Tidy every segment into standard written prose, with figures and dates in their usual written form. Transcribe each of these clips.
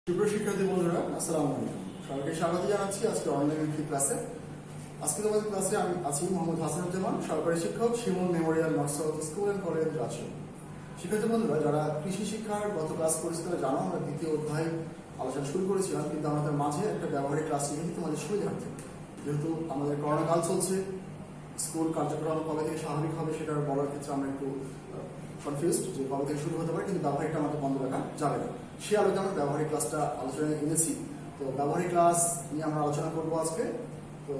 সুপ্রিয় শিক্ষার্থী বন্ধুরা, আসসালামু আলাইকুম। সবাইকে স্বাগত জানাচ্ছি আজকে অনলাইন ভিত্তিক ক্লাসে। আজকে তোমাদের ক্লাসে আমি আছি মোহাম্মদ হাসানুজ্জামান, সরকারি শিক্ষক, Shimul memorial north south school and college, Rajshahi. শিক্ষার্থী বন্ধুরা, যারা কৃষি শিক্ষার গত ক্লাস করেছে তারা জানো আমরা দ্বিতীয় অধ্যায় আলোচনা শুরু করেছিলাম, কিন্তু আমাদের মাঝে একটা ব্যবহারিক ক্লাস নিয়ে তোমাদের সুবিধার্থে, যেহেতু আমাদের করোনা কাল চলছে, স্কুল কার্যক্রম কবে থেকে স্বাভাবিক হবে সেটা বলার ক্ষেত্রে আমরা একটু কনফিউজড যে কবে থেকে শুরু হতে পারে, কিন্তু ব্যবহারিকটা আমাদের বন্ধ রাখা যাবে না। সে আলোচনা আমরা ব্যবহারিক ক্লাসটা আলোচনায় এনেছি। তো ব্যবহারিক ক্লাস নিয়ে আমরা আলোচনা করবো আজকে। তো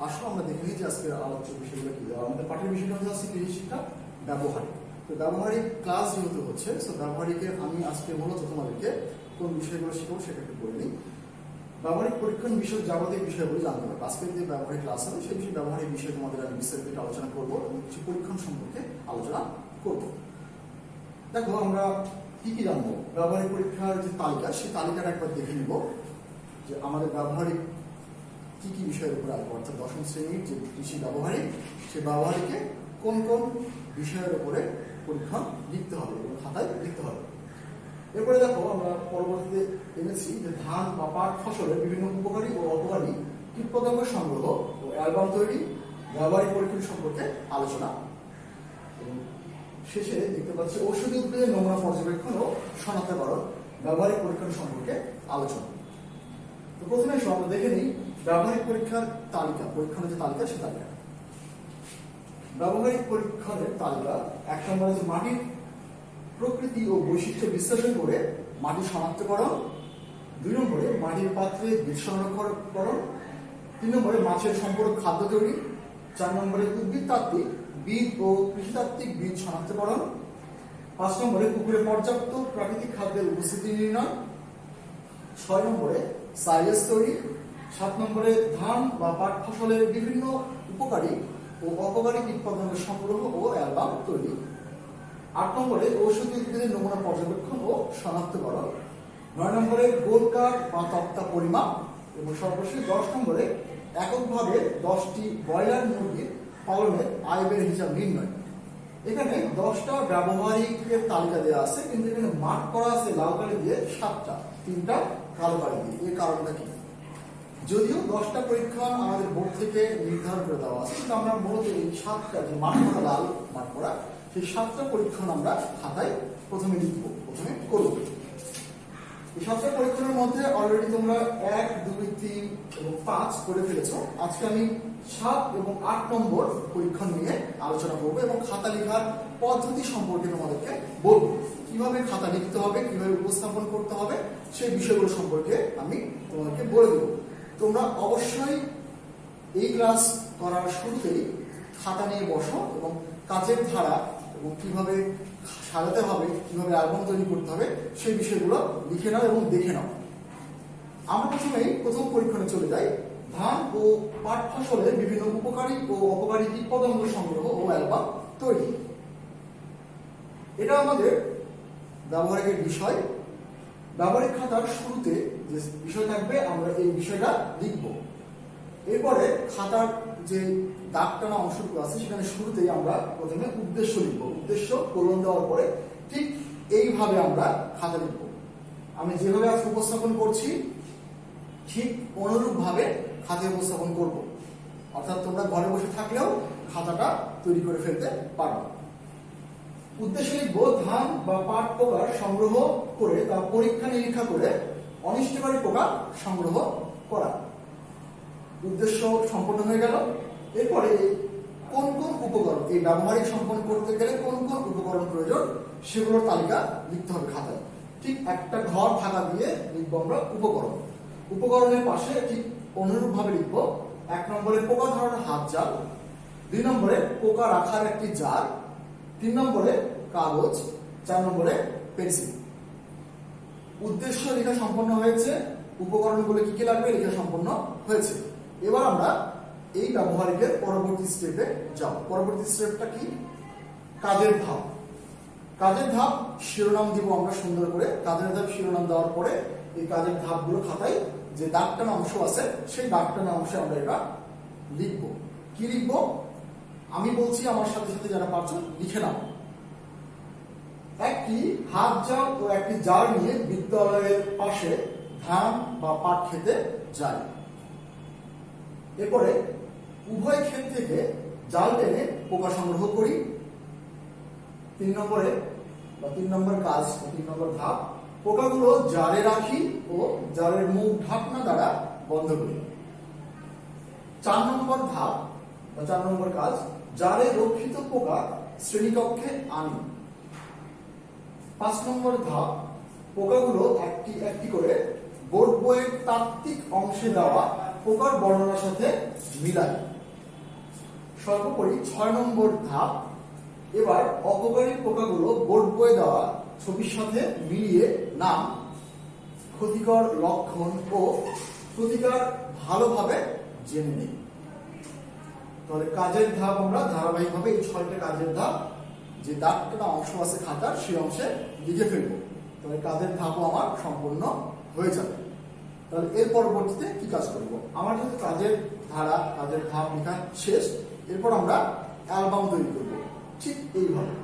আসলে আমরা দেখে নিই যে আজকের আলোচ্য বিষয়গুলো কি। আমাদের পাঠের বিষয়টা হচ্ছে কৃষি শিক্ষা ব্যবহারিক। তো ব্যবহারিক ক্লাস যেহেতু হচ্ছে, তো ব্যবহারিকের আমি আজকে মূলত তোমাদেরকে কোন বিষয়গুলো শিখবো সেটা একটু বলে নিই। ব্যবহারিক পরীক্ষণ বিষয় যাবতীয় বিষয়গুলো জানতে হবে। আজকের যে ব্যবহারিক ক্লাস হবে সেই বিষয়ে ব্যবহারিক বিষয়ে তোমাদের আমি বিস্তারিত আলোচনা করবো এবং কিছু পরীক্ষণ সম্পর্কে আলোচনা করবো। দেখো, আমরা কি কি জানবো? ব্যবহারিক পরীক্ষার যে তালিকা, সেই তালিকাটা একবার দেখে নিব যে আমাদের ব্যবহারিক কি কি বিষয়ের উপরে আসবো, অর্থাৎ দশম শ্রেণীর যে কৃষি ব্যবহারিক, সেই ব্যবহারিকে কোন কোন বিষয়ের উপরে পরীক্ষা লিখতে হবে এবং খাতায় লিখতে হবে। এরপরে দেখো, আমরা পরবর্তীতে এনেছি যে ধান বা পাট ফসলের বিভিন্ন উপকারী ও অপকারী কীটপতঙ্গ সংগ্রহ ও অ্যালবাম তৈরি, ব্যবহারিক পরীক্ষণ সম্পর্কে আলোচনা। শেষে দেখতে পাচ্ছি ঔষধি উদ্ভিদের নমুনা পর্যবেক্ষণ ও শনাক্তকরণ, ব্যবহারিক পরীক্ষণ সম্পর্কে আলোচনা। তো প্রথমে আমরা দেখে নিই ব্যবহারিক পরীক্ষার তালিকা, পরীক্ষণের যে তালিকা সে তালিকা। ব্যবহারিক পরীক্ষণের তালিকা: 1 নম্বরে যে মাটির প্রকৃতি ও বৈশিষ্ট্য বিশ্লেষণ করে মাটি শনাক্তকরণ, 2 নম্বরে মাটির পাত্রে বীজ সংরক্ষণকরণ, 3 নম্বরে মাছের সম্পূরক খাদ্য তৈরি, 4 নম্বরে উদ্ভিদতাত্ত্বিক বীজ ও কৃষিতাত্ত্বিক বীজ শনাক্তকরণ, 5 নম্বরে পুকুরে পর্যাপ্ত প্রাকৃতিক খাদ্যের উপস্থিতি নির্ণয়, 6 নম্বরে সাইলেজ তৈরি, 7 নম্বরে ধান বা পাট ফসলের বিভিন্ন উপকারী ও অপকারী কীটপতঙ্গ সংগ্রহ ও অ্যালবাম তৈরি, 8 নম্বরে ঔষধি উদ্ভিদের নমুনা পর্যবেক্ষণ ও শনাক্তকরণ, 9 নম্বরে গোল কাঠ বা তক্তা পরিমাপ এবং সর্বশেষ 10 নম্বরে এককভাবে 10টি ব্রয়লার মুরগির পালনের আয় ব্যয়ের হিসাব নির্ণয়। এখানে 10টা ব্যবহারিকের তালিকা দেওয়া আছে, কিন্তু এখানে মার্ক করা আছে লাল কালি দিয়ে 7টা, 3টা কালো কালি দিয়ে। এর কারণটা কি? যদিও 10টা পরীক্ষা আমাদের বোর্ড থেকে নির্ধারণ করে দেওয়া আছে, কিন্তু আমরা মূলত এই 7টা যে মার্ক করা, লাল মার্ক করা, সেই 7টা পরীক্ষণ আমরা খাতায় প্রথমে লিখব, প্রথমে করব। এই 7টা পরীক্ষণের মধ্যে অলরেডি তোমরা 1, 2, 3 এবং 5 করে ফেলেছ। আজকে আমি 7 এবং 8 নম্বর পরীক্ষণ নিয়ে আলোচনা করবো এবং খাতা লেখার পদ্ধতি সম্পর্কে তোমাদেরকে বলবো। কিভাবে খাতা লিখতে হবে, কিভাবে উপস্থাপন করতে হবে, সেই বিষয়গুলো সম্পর্কে আমি তোমাদেরকে বলে দেবো। তোমরা অবশ্যই এই ক্লাস করার শুরুতেই খাতা নিয়ে বসো এবং কাজের ধারা এবং কিভাবে সাজাতে হবে, কিভাবে অ্যালবাম তৈরি করতে হবে, সেই বিষয়গুলো লিখে নাও এবং দেখে নাও। আমরা প্রথম পরীক্ষণে চলে যাই। ধান ও পাট ফসলের বিভিন্ন উপকারী ও অপকারী কীটপতঙ্গ সংগ্রহ ও অ্যালবাম তৈরি। এটা আমাদের ব্যবহারিকের বিষয়। ব্যবহারিক খাতার শুরুতে যে বিষয় থাকবে আমরা এই বিষয়টা লিখব। এরপরে খাতার যে দাগ টানা অংশটুকু আছে সেখানে শুরুতেই আমরা প্রথমে উদ্দেশ্য লিখব। উদ্দেশ্য কোলন দেওয়ার পরে ঠিক এইভাবে আমরা খাতা লিখব। আমি যেভাবে আজ উপস্থাপন করছি ঠিক অনুরূপ ভাবে খাতায় উপস্থাপন করব। অর্থাৎ তোমরা ঘরে বসে থাকলেও খাতাটা তৈরি করে ফেলতে পারবে। উদ্দেশ্য লিখব ধান বা পাট পোকার সংগ্রহ করে তা পরীক্ষা নিরীক্ষা করে অনিষ্টকারী পোকা সংগ্রহ করা। উদ্দেশ্য সম্পন্ন হয়ে গেল। এরপরে কোন কোন উপকরণ, এই ব্যবহারিক সম্পন্ন করতে গেলে কোন কোন উপকরণ প্রয়োজন সেগুলোর তালিকা লিখতে হবে খাতায়। ঠিক একটা ঘর ফাঁকা দিয়ে লিখবো আমরা উপকরণ। উপকরণের পাশে ঠিক অনুরূপ ভাবে লিখব 1 নম্বরে পোকা ধরানোর হাত জাল, 2 নম্বরে পোকা রাখার একটি জার, 3 নম্বরে কাগজ, 4 নম্বরে পেন্সিল। উদ্দেশ্য লেখা সম্পন্ন হয়েছে, উপকরণগুলো কি কি লাগবে লেখা সম্পন্ন হয়েছে। এবার আমরা এই ব্যবহারিকের পরবর্তী স্টেপে যাব। পরবর্তী স্টেপটা কি? কাজের ধাপ। কাজের ধাপ শিরোনাম দিব আমরা সুন্দর করে। কাজের ধাপ শিরোনাম দেওয়ার পরে এই কাজের ধাপগুলো খাতায় যে দাগ টানা অংশ আছে সেই দাগ টানা অংশে আমরা এটা লিখব। কি লিখব আমি বলছি, আমার সাথে সাথে যারা পারছো লিখে নাও। একটি হাত জাল ও একটি জার নিয়ে বিদ্যালয়ের পাশে ধান বা পাট খেতে যায়। এরপরে উভয় ক্ষেত থেকে জাল টেনে পোকা সংগ্রহ করি। 3 নম্বর কাজ, 3 নম্বর ধাপ, পোকাগুলো জালে রাখি ও জালের মুখ ঢাকনা দ্বারা বন্ধ করি। 4 নম্বর ধাপ বা 4 নম্বর কাজ, জালে রক্ষিত পোকা শ্রেণীকক্ষে আনি। 5 নম্বর ধাপ, পোকাগুলো একটি একটি করে বোর্ড বইয়ের তাত্ত্বিক অংশে দেওয়া পোকার বর্ণনার সাথে মিলাই। সর্বোপরি 6 নম্বর ধাপ, এবার অপকারী পোকাগুলো বোর্ড বইয়ে দেওয়া ছবির সাথে মিলিয়ে নাম, ক্ষতিকর লক্ষণ ও প্রতিকার ভালোভাবে জেনে নিই। তাহলে কাজের ধাপ আমরা ধারাবাহিকভাবে এই 6টা কাজের ধাপ, যে দাগটা অংশ আছে খাতার সেই অংশে লিখে ফেলবো। তাহলে কাজের ধাপও আমার সম্পূর্ণ হয়ে যাবে। তাহলে এর পরবর্তীতে কি কাজ করব? আমার যদি কাজের ধাপ লেখা শেষ, এরপর আমরা অ্যালবাম তৈরি করব। ঠিক এইভাবে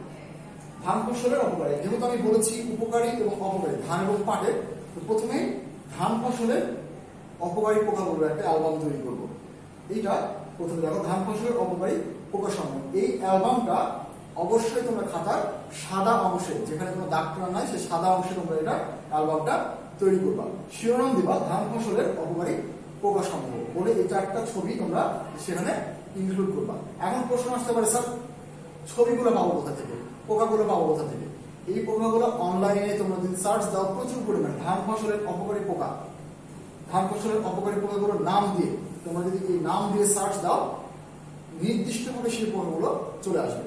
ধান ফসলের অপকারী, যেহেতু আমি বলেছি উপকারী এবং অপকারী ধান এবং পাটের, তো প্রথমেই ধান ফসলের অপকারী পোকাগুলো একটা অ্যালবাম তৈরি করব। এইটা প্রথমে দেখো, ধান ফসলের অপকারী পোকা সমূহ। এই অ্যালবামটা অবশ্যই তোমরা খাতার সাদা অংশে, যেখানে কোনো দাগ টানা নাই, সেই সাদা অংশে তোমরা এটা অ্যালবামটা তৈরি করবা। শিরোনাম দিবা ধান ফসলের অপকারী পোকা সমূহ বলে এই 4টা ছবি তোমরা সেখানে ইনক্লুড করবা। এখন প্রশ্ন আসতে পারে, স্যার ছবিগুলো পাবো কোথা থেকে, পোকাগুলো পাবো কোথা থেকে? এই পোকাগুলো অনলাইনে তোমরা যদি সার্চ দাও, প্রচুর পরিমাণে ধান ফসলের অপকারী পোকাগুলোর নাম দিয়ে তোমরা যদি এই নাম দিয়ে সার্চ দাও, নির্দিষ্টভাবে সেই পোকাগুলো চলে আসবে।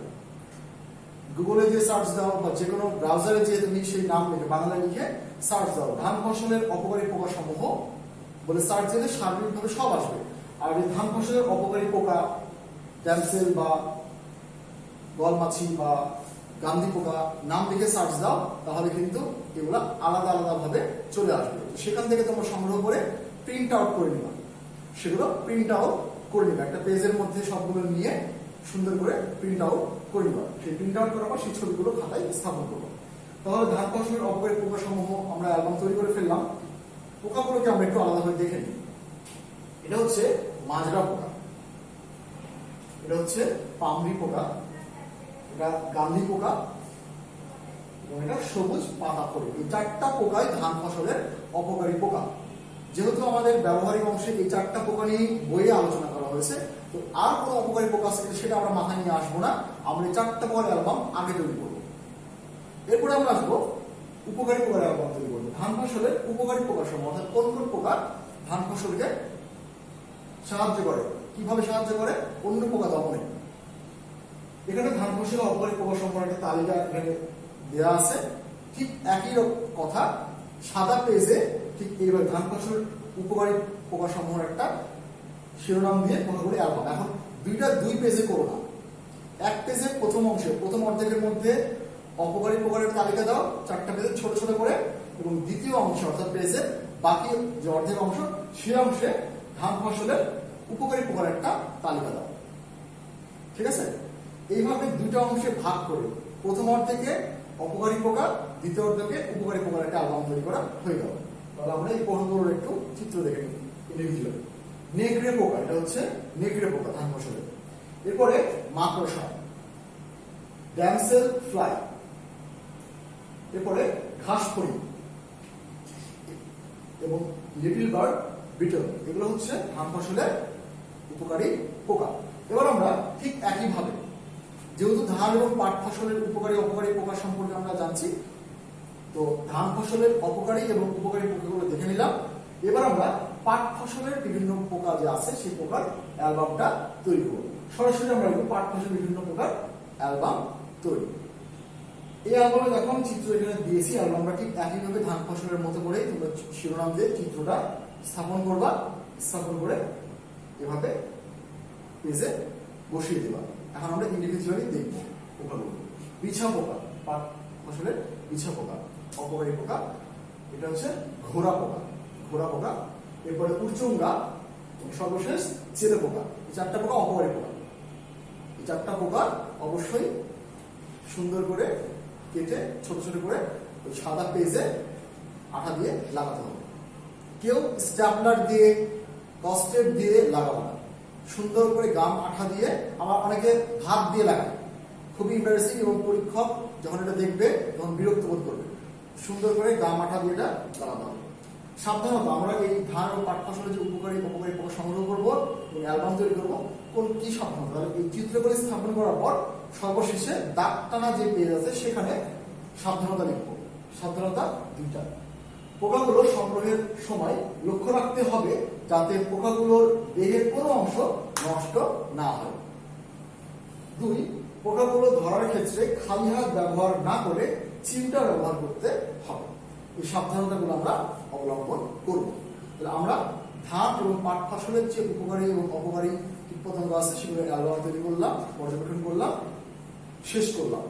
গুগলে যে সার্চ দাও বা যে কোনো ব্রাউজারে যে তুমি সেই নাম লিখে বাংলায় লিখে সার্চ দাও, ধান ফসলের অপকারী পোকা সমূহ বলে সার্চ দিলে সার্বিকভাবে সব আসবে। আর এই ধান ফসলের অপকারী পোকা, ড্যামসেল বা গলমাছি বা গান্ধী পোকা নাম লিখে সার্চ দাও, তাহলে কিন্তু এগুলা আলাদা আলাদা ভাবে চলে আসবে। সেখান থেকে তোমরা সংগ্রহ করে প্রিন্ট আউট করে নিবা, সেগুলো প্রিন্ট আউট করে নিবা একটা পেজের মধ্যে, সবগুলো নিয়ে সুন্দর করে প্রিন্ট আউট করে নিবা। সেই প্রিন্ট আউট করার পর সেই ছবিগুলো খাতায় স্থাপন করবো। তাহলে ধান ফসলের অপকারী পোকা সমূহ আমরা অ্যালবাম তৈরি করে ফেললাম। পোকাগুলোকে আমরা একটু আলাদাভাবে দেখে নিই। এটা হচ্ছে মাজরা পোকা, এটা হচ্ছে পামরি পোকা, এটা গান্ধী পোকা এবং এটা সবুজ পাতা ফড়িং। এই 4টা পোকাই ধান ফসলের অপকারী পোকা। যেহেতু আমাদের ব্যবহারিক অংশে এই 4টা পোকা নিয়ে বইয়ে আলোচনা করা হয়েছে, তো আর কোনো অপকারী পোকা আছে সেটা আমরা মাথায় নিয়ে আসবো না। আমরা এই 4টা পোকার অ্যালবাম আগে তৈরি করবো। এরপরে আমরা আসবো উপকারী পোকার অ্যালবাম তৈরি করবো। ধান ফসলের উপকারী পোকা সমূহ, অর্থাৎ কোন কোন পোকা ধান ফসলকে সাহায্য করে, কিভাবে সাহায্য করে অন্য পোকা দমনে। এখানে ধান ফসলের অপকারী পোকা সমূহ একটা তালিকা এখানে দেওয়া আছে। ঠিক একই কথা সাদা পেজে ঠিক এইভাবে ধান ফসলের উপকারী পোকা সমূহের একটা শিরোনাম দিয়ে পোকাগুলি অ্যালবাম। এখন দুই পেজে করো না, এক পেজের প্রথম অংশে, প্রথম অর্ধেকের মধ্যে অপকারী পোকার তালিকা দাও 4টা পেজে ছোট ছোট করে, এবং দ্বিতীয় অংশ অর্থাৎ পেজের বাকি যে অর্ধেক অংশ সে অংশে ধান ফসলের উপকারী পোকার একটা তালিকা দাও। ঠিক আছে? এইভাবে 2টা অংশে ভাগ করে প্রথম অর্ধেকে অপকারী পোকা, দ্বিতীয় অর্ধেকে উপকারী পোকার একটা অ্যালবাম তৈরি করা হয়ে গেল। তাহলে আমরা এই পোকাগুলোর একটু চিত্র দেখে নিই ইন্ডিভিজুয়ালি। নেকড়ে পোকা, এটা হচ্ছে নেকড়ে পোকা ধান ফসলের। এরপরে মাকড়সা, ড্যামসেল ফ্লাই, এরপরে ঘাস ফড়িং এবং লিটল বার্ড বিটল, এগুলো হচ্ছে ধান ফসলের উপকারী পোকা। এবার আমরা ঠিক একইভাবে, যেহেতু ধান এবং পাট ফসলের উপকারী অপকারী পোকা সম্পর্কে আমরা জানছি, তো ধান ফসলের অপকারী এবং উপকারী পোকাগুলো দেখে নিলাম। এবার আমরা পাট ফসলের বিভিন্ন পোকা যে আছে সেই পোকার অ্যালবামটা তৈরি করব। সরাসরি আমরা পাট ফসলের বিভিন্ন পোকার অ্যালবাম তৈরি। এই অ্যালবামে যখন চিত্র এখানে দিয়েছি, অ্যালবামটা ঠিক একইভাবে ধান ফসলের মতো করে তোমরা শিরোনাম দিয়ে চিত্রটা স্থাপন করবা। স্থাপন করে এভাবে পেজে বসিয়ে দেবা। এখন আমরা ইন্ডিভিজুয়ালি দেখব পোকাগুলো। বিছা পোকা, পাট ফসলের বিছা পোকা অপকারী পোকা। এটা হচ্ছে ঘোড়া পোকা। এরপরে উড়চুঙ্গা, সর্বশেষ চেলে পোকা। এই 4টা পোকা অপকারী পোকা। এই 4টা পোকা অবশ্যই সুন্দর করে কেটে ছোট ছোট করে ওই সাদা পেজে আঠা দিয়ে লাগাতে হবে। কেউ স্ট্যাপলার দিয়ে কস্টেপ দিয়ে লাগাবো না, সুন্দর করে গাম আঠা দিয়ে, আমার অনেকে হাত দিয়ে লাগায়, খুবই ইম্বারেসিং এবং পরীক্ষক যখন এটা দেখবে তখন বিরক্ত বোধ করবে। সুন্দর করে গাম আঠা দিয়ে এটা লাগাতে হবে। সাবধানত আমরা এই ধান ও পাট ফসলের যে উপকারী পোকা সংগ্রহ করবো এবং অ্যালবাম তৈরি করবো, কি সাবধানতা, তাহলে এই চিত্রগুলি স্থাপন করার পর সর্বশেষে দাগ টানা যে পেজ আছে সেখানে সাবধানতা লিখবো। সাবধানতা 2টা। পোকাগুলো সংগ্রহের সময় লক্ষ্য রাখতে হবে যাতে পোকাগুলোর দেহের কোনো অংশ নষ্ট না হয়। 2, পোকাগুলো ধরার ক্ষেত্রে খালি হাত ব্যবহার না করে চিমটা ব্যবহার করতে হবে। এই সাবধানতাগুলো আমরা অবলম্বন করব। তাহলে আমরা ধান এবং পাট ফসলের যে উপকারী এবং অপকারী কীটপতঙ্গ আছে সেগুলো অ্যালবাম তৈরি করলাম, পর্যবেক্ষণ করলাম, শেষ করলাম।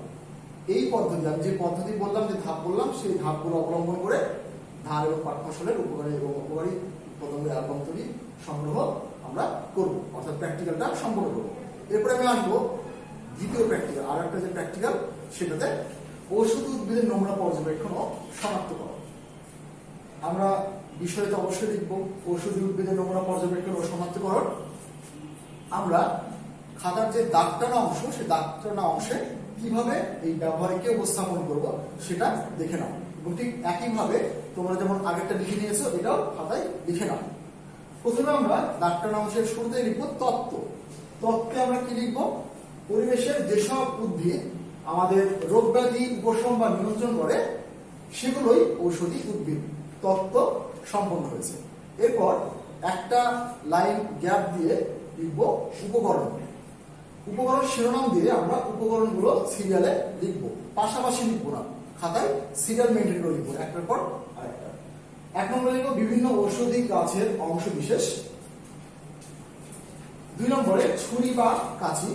এই পদ্ধতি, আমি যে পদ্ধতি বললাম, যে ধাপ বললাম, সেই ধাপগুলো অবলম্বন করে ধান এবং পাট ফসলের উপকারী এবং অপকারী কীটপতঙ্গের অ্যালবাম তৈরি সংগ্রহ আমরা করব, অর্থাৎ প্র্যাকটিক্যালটা সম্পূর্ণ করব। এরপরে আমি আসবো দ্বিতীয় প্র্যাকটিক্যাল, আর একটা যে প্র্যাকটিক্যাল সেটাতে ঔষধি উদ্ভিদের নমুনা পর্যবেক্ষণ ও শনাক্তকরণ। আমরা বিষয়টা অবশ্যই লিখব ঔষধি উদ্ভিদের নমুনা পর্যবেক্ষণ ও শনাক্তকরণ। আমরা খাতার যে দাগ টানা অংশ, সেই দাগ টানা অংশে কিভাবে এই ব্যবহারিককে উপস্থাপন করব সেটা দেখে নাও, এবং ঠিক একইভাবে তোমরা যেমন আগেরটা লিখে নিয়েছো এটাও খাতায় লিখে নাও। প্রথমে আমরা দাগ টানা অংশের শুরুতে লিখব তত্ত্ব। তত্ত্বে আমরা কি লিখব? পরিবেশের যেসব উদ্ভিদ আমাদের রোগ ব্যাধি উপশম বা নিয়ন্ত্রণ করে সেগুলোই ঔষধি উদ্ভিদ। তত্ত্ব সম্পন্ন হয়েছে। এরপর একটা লাইন গ্যাপ দিয়ে লিখব উপকরণ। উপকরণ শিরোনাম দিয়ে আমরা উপকরণগুলো সিরিয়ালে লিখব, পাশাপাশি লিখবো না, খাতায় সিরিয়াল মেনটেন করে লিখবো একটার পর আরেকটা। 1 নম্বরে লিখব বিভিন্ন ঔষধি গাছের অংশ বিশেষ। 2 নম্বরে ছুরি বা কাঁচি।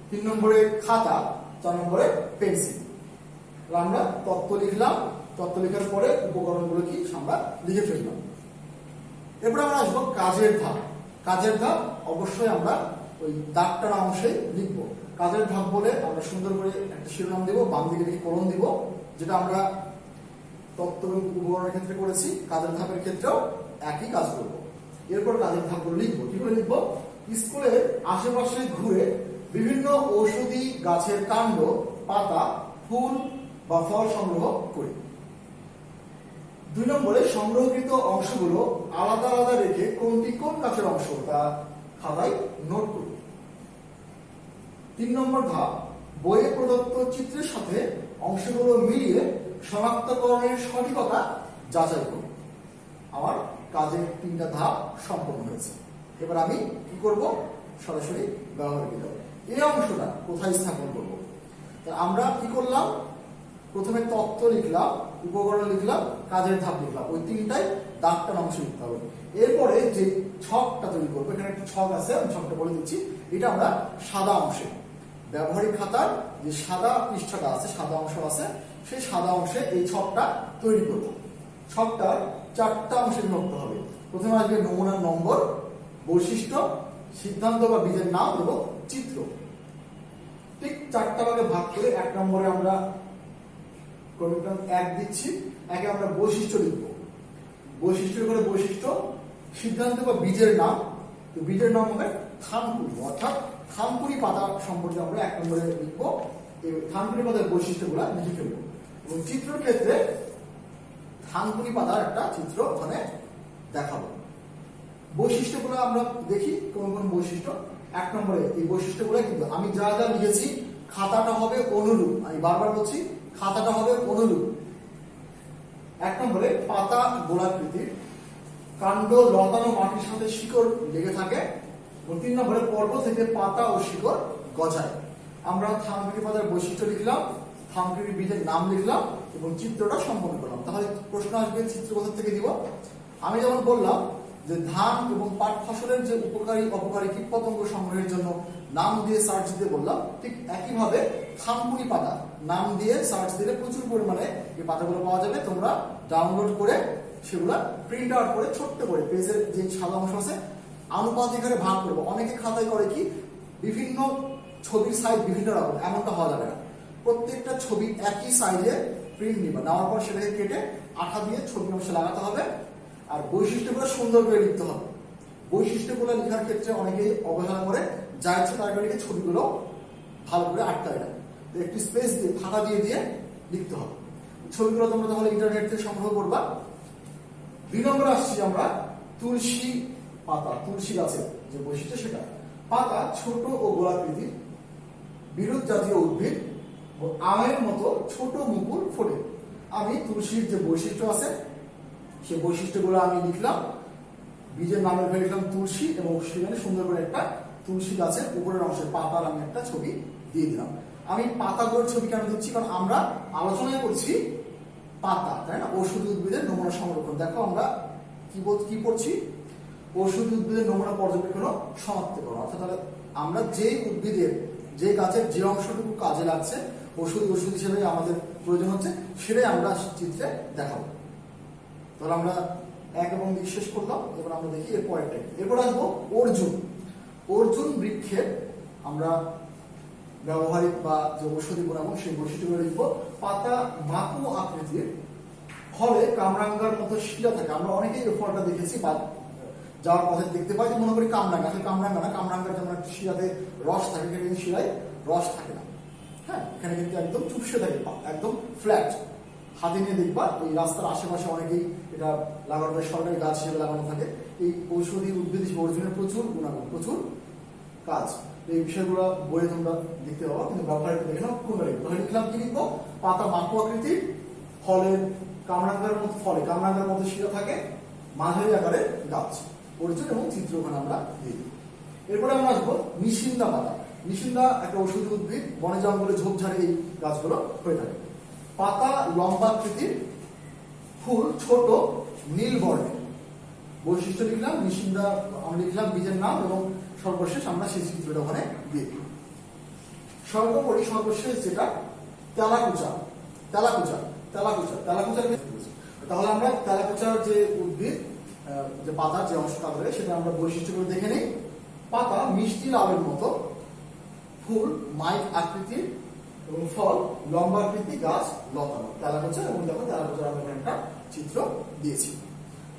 3 নম্বরে খাতা। 4 নম্বরে পেন্সিল। আমরা তত্ত্ব লিখলাম, তত্ত্ব লেখার পরে উপকরণগুলো কি আমরা লিখে ফেললাম। এরপরে আমরা আসবো কাজের ধাপ। কাজের ধাপ অবশ্যই আমরা ওই দাগ টানা অংশে লিখবো। কাজের ধাপ বলে আমরা সুন্দর করে একটা শিরোনাম দেবো, বাম দিকে লিখে কলম দিব, যেটা আমরা তত্ত্ব এবং উপকরণের ক্ষেত্রে করেছি। কাজের ধাপের ক্ষেত্রেও একই কাজ করবো। এরপর কাজের ধাপগুলো লিখবো। কি করে লিখবো? স্কুলের আশেপাশে ঘুরে বিভিন্ন ঔষধি গাছের কাণ্ড, পাতা, ফুল বা ফল সংগ্রহ করি। 2 নম্বরে সংগ্রহকৃত অংশগুলো আলাদা আলাদা রেখে কোনটি কোন গাছের অংশ তা খাতায় নোট করি। 3 নম্বর ধাপ, বইয়ে প্রদত্ত চিত্রের সাথে অংশগুলো মিলিয়ে শনাক্তকরণের সঠিকতা যাচাই করি। আমার কাজের 3টা ধাপ সম্পন্ন হয়েছে। এবার আমি কি করব? সরাসরি ব্যবহারিক ধাপ। এই অংশটা কোথায় স্থাপন করব? আমরা কি করলাম? প্রথমে তত্ত্ব লিখলাম, উপকরণ লিখলাম, কাজের ধাপ লিখলাম। ওই 3টাই দাগ টানা অংশ লিখতে হবে। এরপরে যে ছকটা তৈরি করবো, এখানে একটা ছক আছে, আমি ছকটা বলে দিচ্ছি। এটা আমরা সাদা অংশে, ব্যবহারিক খাতার যে সাদা পৃষ্ঠাটা আছে, সাদা অংশ আছে, সেই সাদা অংশে এই ছকটা তৈরি করব। ছকটার 4টা অংশে বিভক্ত হবে। প্রথমে আসবে নমুনার নম্বর, বৈশিষ্ট্য, সিদ্ধান্ত বা বীজের নাম এবং চিত্র। ঠিক 4টা ভাগে ভাগ করে 1 নম্বরে আমরা ক্রমিক্রম 1 দিচ্ছি। একে আমরা বৈশিষ্ট্য লিখব। বৈশিষ্ট্যের করে বৈশিষ্ট্য, সিদ্ধান্ত বা বীজের নাম। তো বীজের নাম হবে থানকুনি, অর্থাৎ থানকুনি পাতা সম্পর্কে আমরা 1 নম্বরে লিখব। এই থানকুনি পাতার বৈশিষ্ট্যগুলো লিখে ফেলবো। এবং চিত্রের ক্ষেত্রে থানকুনি পাতার একটা চিত্র ওখানে দেখাবো। বৈশিষ্ট্যগুলো আমরা দেখি কোন কোন বৈশিষ্ট্য। 1 নম্বরে এই বৈশিষ্ট্যগুলো কিন্তু আমি যা যা লিখেছি খাতাটা হবে অনুরূপ। আমি বারবার বলছি, খাতাটা হবে অনুরূপ। 1 নম্বরে পাতা গোলাকৃতির, কাণ্ড লতানো মাটির সাথে শিকড় লেগে থাকে। এবং 3 নম্বরে পর্ব থেকে পাতা ও শিকড় গজায়। আমরা থানকুনি পাতার বৈশিষ্ট্য লিখলাম, থানকুনি বীজের নাম লিখলাম এবং চিত্রটা সম্পন্ন করলাম। তাহলে প্রশ্ন আসবে চিত্র কোথা থেকে দিব? আমি যেমন বললাম যে ধান এবং পাট ফসলের যে উপকারী অপকারী কীটপতঙ্গ সংগ্রহের জন্য নাম দিয়ে সার্চ দিতে বললাম, ঠিক একইভাবে থানকুনি পাতা নাম দিয়ে সার্চ দিলে প্রচুর পরিমাণে এই পাতাগুলো পাওয়া যাবে। তোমরা ডাউনলোড করে সেগুলা প্রিন্ট আউট করে ছোট্ট করে পেজের যে সাদা অংশ আছে আনুপাতিক হারে ভাগ করবো। অনেকে খাতায় করে কি বিভিন্ন ছবির সাইজ বিভিন্ন রকম, এমনটা হওয়া যাবে না। প্রত্যেকটা ছবি একই সাইজে প্রিন্ট নিবা, নেওয়ার পর সেটাকে কেটে আঠা দিয়ে ছবি অংশে লাগাতে হবে। আর বৈশিষ্ট্যগুলো সুন্দর করে লিখতে হবে। বৈশিষ্ট্যগুলো লেখার ক্ষেত্রে অনেকেই অবহেলা করে, যা ইচ্ছে তার লিখে ছবিগুলো ভালো করে আটকায় না। তো একটু স্পেস দিয়ে ফাঁকা দিয়ে দিয়ে লিখতে হবে। ছবিগুলো তোমরা তাহলে ইন্টারনেট থেকে সংগ্রহ করবা। 2 নম্বরে আসছি আমরা তুলসী পাতা। তুলসী গাছের যে বৈশিষ্ট্য সেটা, পাতা ছোট ও গোলাকৃতির, বিরুৎ জাতীয় উদ্ভিদ ও আমের মতো ছোট মুকুল ফোটে। আমি তুলসীর যে বৈশিষ্ট্য আছে সেই বৈশিষ্ট্যগুলো আমি লিখলাম, বীজের নামের ঘরে লিখলাম তুলসী, এবং সেখানে সুন্দর করে একটা তুলসী গাছের উপরের অংশের পাতার আমি একটা ছবি দিয়ে দিলাম। আমি পাতাগুলোর ছবি কেন দিচ্ছি, কারণ আমরা আলোচনায় করছি পাতা, তাই না? ঔষধি উদ্ভিদের নমুনা সংরক্ষণ। দেখো আমরা কি পড়ছি, ঔষধি উদ্ভিদের নমুনা পর্যবেক্ষণ ও শনাক্তকরণ। অর্থাৎ আমরা যে উদ্ভিদের যে গাছের যে অংশটুকু কাজে লাগছে ওষুধ হিসেবে আমাদের প্রয়োজন হচ্ছে, সেটাই আমরা চিত্রে দেখাবো। তাহলে আমরা 1 এবং 2 শেষ করলাম। এবার আমরা দেখি এর পরেরটা। এরপর আসবো অর্জুন। অর্জুন বৃক্ষের আমরা ব্যবহারিক বা যে ঔষধি গুণাগুণ সেই বৈশিষ্ট্যগুলো লিখবো। পাতা মাকু আকৃতির, ফলে কামরাঙ্গার মতো শিরা থাকে। আমরা অনেকেই এই ফলটা দেখেছি বা যাওয়ার পথে দেখতে পাই, যে মনে করি কামরাঙ্গা। আসলে কামরাঙ্গা না, কামরাঙ্গার যেমন একটা শিরাতে রস থাকে, এখানে কিন্তু শিরায় রস থাকে না। হ্যাঁ, এখানে কিন্তু একদম চুপসে থাকে, একদম ফ্ল্যাট। হাতে নিয়ে দেখবা ওই রাস্তার আশেপাশে অনেকেই এটা লাগানো হয়, সরকারি গাছ হিসেবে লাগানো থাকে। এই ঔষধি উদ্ভিদ হিসেবে অর্জুনের প্রচুর গুণাগুণ, প্রচুর কাজ। এই বিষয়গুলো বইয়ে তোমরা দেখতে পাবো, কিন্তু ব্যবহার দেখে নাও কোনটা লিখবো। লিখলাম কি লিখবো, পাতা মাকু আকৃতির, ফলের কামরাঙ্গার মতো শিরা থাকে, মাঝারি আকারের গাছ। অর্জুন এবং চিত্র ওখানে আমরা দিয়ে দিই। এরপরে আমরা আসবো নিশিন্দা পাতা। নিশিন্দা একটা ঔষধি উদ্ভিদ, বনে জঙ্গলে ঝোপঝাড়ে এই গাছগুলো হয়ে থাকে। পাতা লম্বাকৃতির, ফুল ছোট নীল বর্ণের। বৈশিষ্ট্য লিখলাম, নিশিন্দা আমরা লিখলাম বীজের নাম, এবং সর্বশেষ আমরা সেই চিত্রটা ওখানে দিয়ে দিই। সর্বশেষ যেটা তেলাকুচা। তাহলে আমরা তেলাকুচার যে উদ্ভিদ, যে পাতার যে অংশ কাটবে সেটা আমরা বৈশিষ্ট্যগুলো দেখে নিই। পাতা মিষ্টি লাউয়ের মতো, ফুল মাইক আকৃতির, এবং ফল লম্বাকৃতি, গাছ লতানো। তেলাকুচা, এবং দেখো তেলাকুচার আমরা একটা চিত্র দিয়েছি।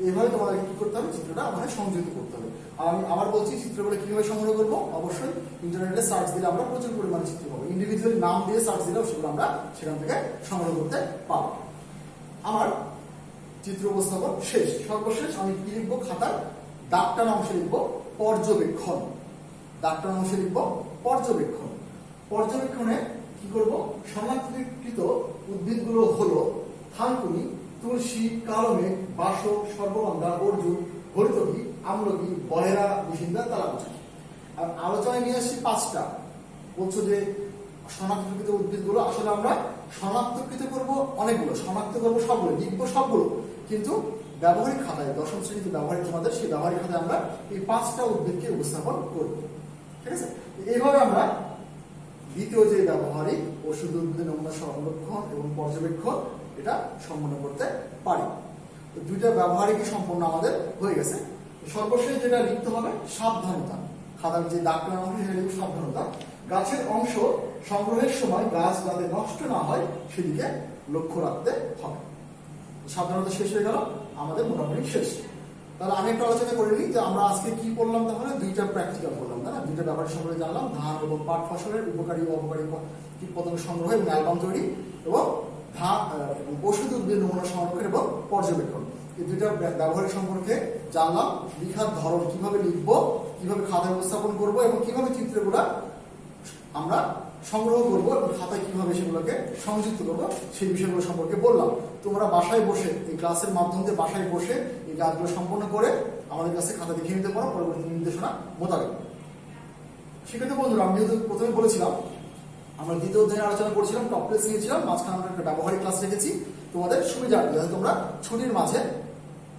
এইভাবে তোমাদের কি করতে হবে, চিত্রটা আমাদের সংযুক্ত করতে হবে। আর আমি আবার বলছি, চিত্রগুলো কিভাবে সংগ্রহ করবো, অবশ্যই ইন্টারনেটে সার্চ দিলে আমরা প্রচুর পরিমাণে চিত্র পাবো। ইন্ডিভিজুয়ালি নাম দিয়ে সার্চ দিলেও সেগুলো আমরা সেখান থেকে সংগ্রহ করতে পারবো। আমার চিত্র উপস্থাপন শেষ। সর্বশেষ আমি কি লিখবো, খাতার দাগটার অংশে লিখবো পর্যবেক্ষণ। পর্যবেক্ষণে কি করব, শনাক্তকৃত উদ্ভিদগুলো হলো থানকুনি, তুলসী, কালমেঘ, বাসক, সর্বগন্ধা, অর্জুন, হরিতকি, আমলকি, বহেরা, নিশিন্দা, তেলাকুচা। আর আলোচনায় নিয়ে আসছি 5টা। বলছো যে শনাক্তকৃত উদ্ভিদগুলো, আসলে আমরা শনাক্তকৃত করব অনেকগুলো, শনাক্ত করবো সবগুলো, লিখবো সবগুলো, কিন্তু ব্যবহারিক খাতায় 10ম শ্রেণীতে ব্যবহারিক আমাদের সেই ব্যবহারিক খাতায় আমরা এই 5টা উদ্ভিদকে উপস্থাপন করব। ঠিক আছে? এইভাবে আমরা দ্বিতীয় যে ব্যবহারিক ওষুধ উদ্ভিদের নমুনা সংরক্ষণ এবং পর্যবেক্ষণ এটা সম্পন্ন করতে পারি। তো 2টা ব্যবহারিকই সম্পূর্ণ আমাদের হয়ে গেছে। সর্বশেষ যেটা লিখতে হবে, সাবধানতা। খাতার যে দাগটা অংশ সেটা লিখব সাবধানতা। গাছের অংশ সংগ্রহের সময় গাছ যাতে নষ্ট না হয় সেদিকে লক্ষ্য রাখতে হবে। সাবধানতা শেষ হয়ে গেল, আমাদের মোটামুটি শেষ। তাহলে আমি একটু আলোচনা করে নিই যে আমরা আজকে কি পড়লাম। তাহলে 2টা প্র্যাকটিক্যাল করলাম, তাই না? 2টা ব্যবহারিক সম্পর্কে জানলাম, ধান এবং পাট ফসলের উপকারী ও অপকারী কীট পতঙ্গ সংগ্রহ এবং অ্যালবাম তৈরি, এবং ধান ওষুধ উদ্ভিদ নমুনা সংরক্ষণ এবং পর্যবেক্ষণ। এই 2টা ব্যবহারিক সম্পর্কে জানলাম। লেখার ধরন, কিভাবে লিখবো, কিভাবে খাতায় উপস্থাপন করবো, এবং কিভাবে চিত্রগুলা আমরা সংগ্রহ করবো এবং খাতায় কিভাবে সেগুলোকে সংযুক্ত করবো, সেই বিষয়গুলো সম্পর্কে বললাম। তোমরা বাসায় বসে এই ক্লাসের মাধ্যমে বাসায় বসে এই কাজগুলো সম্পন্ন করে আমাদের কাছে খাতা দেখে নিতে পারো পরবর্তী নির্দেশনা মোতাবেক। সেক্ষেত্রে বন্ধুরা, আমি যেহেতু প্রথমে বলেছিলাম আমরা দ্বিতীয় অধ্যায়ে আলোচনা করছিলাম, টপ প্লেস নিয়েছিলাম, মাঝখানে আমরা একটা ব্যবহারিক ক্লাস রেখেছি তোমাদের সুবিধার্থে, যাতে তোমরা ছুটির মাঝে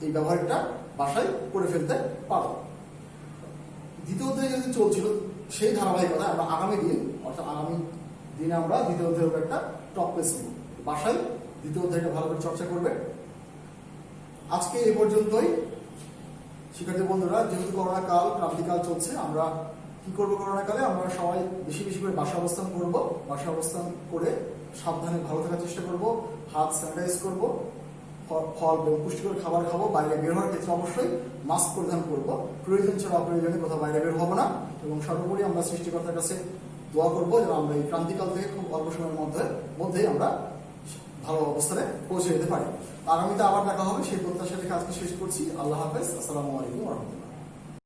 এই ব্যবহারিকটা বাসায় করে ফেলতে পারো। দ্বিতীয় অধ্যায় যেহেতু চলছিল সেই ধারাবাহিকতা আমরা আগামী দিনে আমরা দ্বিতীয় অধ্যায়ের একটা টপ প্লেস নিব। বাসায় দ্বিতীয় অধ্যায়টা ভালো করে চর্চা করবে। আজকে এই পর্যন্তই। শিক্ষার্থী বন্ধুরা, যেহেতু করোনা কাল, ক্রান্তিকাল চলছে, আমরা কি করবো করোনাকালে, আমরা সবাই বেশি বেশি করে বাসা অবস্থান করব। বাসা অবস্থান করে সাবধানে ভালো থাকার চেষ্টা করব, হাত স্যানিটাইজ করব, ফল এবং পুষ্টিকর খাবার খাবো। বাইরে বের হওয়ার ক্ষেত্রে অবশ্যই মাস্ক পরিধান করবো। প্রয়োজন ছাড়া অপ্রয়োজনে কোথাও বাইরে বের হবো না। এবং সর্বোপরি আমরা সৃষ্টিকর্তার কাছে দোয়া করবো যেন আমরা এই ক্রান্তিকাল থেকে খুব অল্প সময়ের মধ্যেই আমরা ভালো অবস্থানে পৌঁছে যেতে পারি। আগামীতে আবার দেখা হবে সেই প্রত্যাশা থেকে আজকে শেষ করছি। আল্লাহ হাফেজ। আসসালামু আলাইকুম ওয়া রাহমাতুল্লাহ।